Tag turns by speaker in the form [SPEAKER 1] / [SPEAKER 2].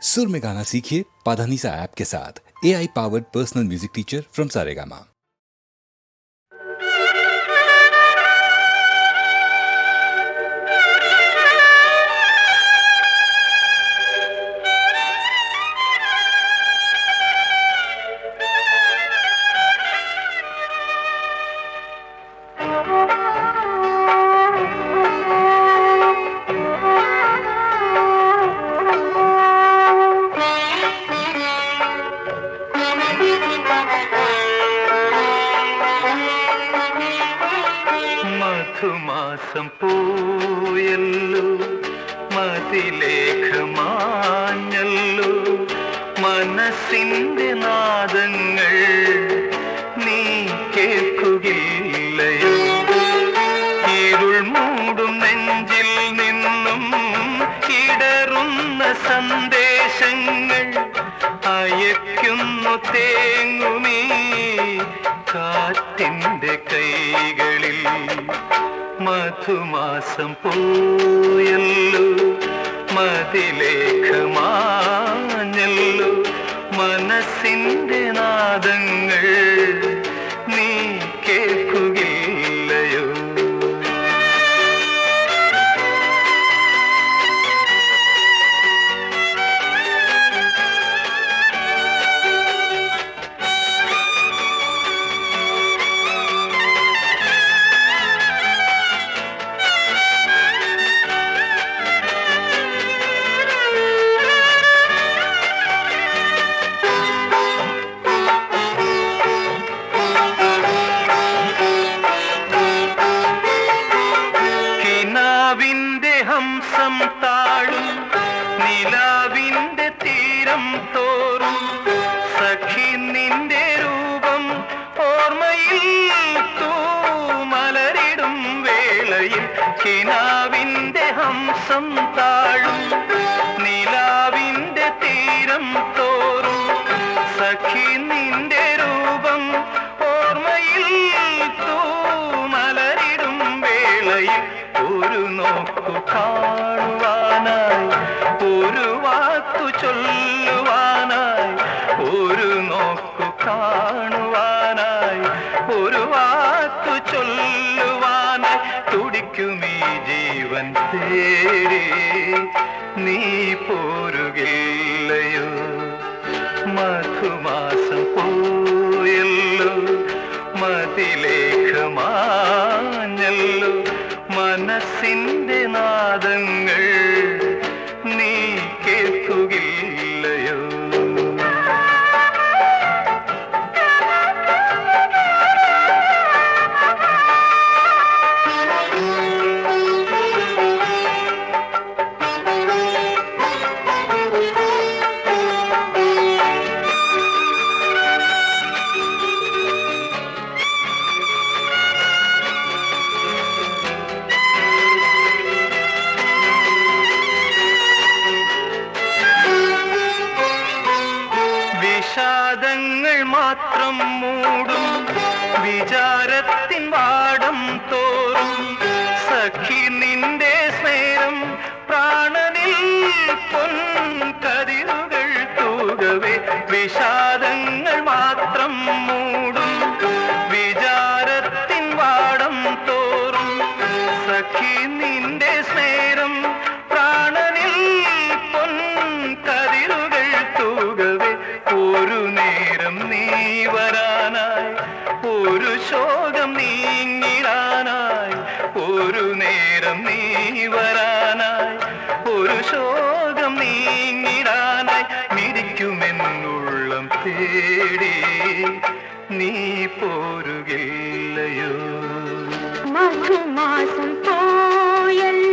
[SPEAKER 1] सुर में गाना सीखिए पाधानीसा ऐप के साथ। AI powered personal music teacher from Saregama.
[SPEAKER 2] മധുമാസം പോയല്ലോ, മതിലേഖമാഞ്ഞല്ലോ, മനസ്സിന്റെ നാദങ്ങൾ നീ കേൾക്കുകയില്ലയോ? ഇരുൾ മൂടും നെഞ്ചിൽ നിന്നും ഇടറുന്ന സന്ദേശങ്ങൾ അയക്കുന്നു തേങ്ങുമീ കാറ്റിന്റെ കൈകളിൽ. മധുമാസം പോയല്ലോ, മതിലേഖമാഞ്ഞല്ലോ, മനസ്സിന്റെ നാദങ്ങൾ നീ കേൾക്കുകയില്ലയോ? ഹംസം താഴും നിലാവിന്റെ തീരം തോറും സഖി നിന്റെ രൂപം ഓർമ്മയിൽ തൂമലരിടും വേളയിൽ. കിനാവിന്റെ ഹംസം താഴും നിലാവിന്റെ തീരം തോറും സഖി നിന്റെ രൂപം ഓർമ്മയിൽ തൂമലരിടും വേളയിൽ. ഒരു നോക്കു കാണുവാനായി, ഒരു വാക്കു ചൊല്ലുവാനായി, ഒരു നോക്കു കാണുവാനായി, ഒരു വാക്കു ചൊല്ലുവാനായി തുടിക്കുമീ ജീവൻ തേടി നീ പോരുകയില്ലയോ? മധുമാസം പോയല്ലോ, മതിലേഖമാഞ്ഞല്ലോ, മനസ്സിന്റെ നാദങ്ങൾ നീ കേൾക്കുകയില്ലയോ? വിഷാദങ്ങൾ മാത്രം മൂടും വിചാരത്തിൻ വാടം തോറും സഖി നിന്റെ സ്നേഹം പ്രാണനിൽ പൊൻകതിരുകൾ തൂകവേ. വിഷാദങ്ങൾ മാത്രം മൂടും വിചാരത്തിൻ വാടം തോറും സഖി നിന്റെ സ്നേഹം പ്രാണനിൽ പൊൻകതിരുകൾ തൂകവേ. ഒരു നേരം നീ വരാനായി, ഒരു ശോകം നീങ്ങിടാനായി, ഒരു നേരം നീ വരാനായി, ഒരു ശോകം നീങ്ങിടാനായി മിടിക്കുമെന്നുള്ളം തേടി നീ പോരുകയില്ലയോ?
[SPEAKER 3] മധുമാസം പോയല്ലോ,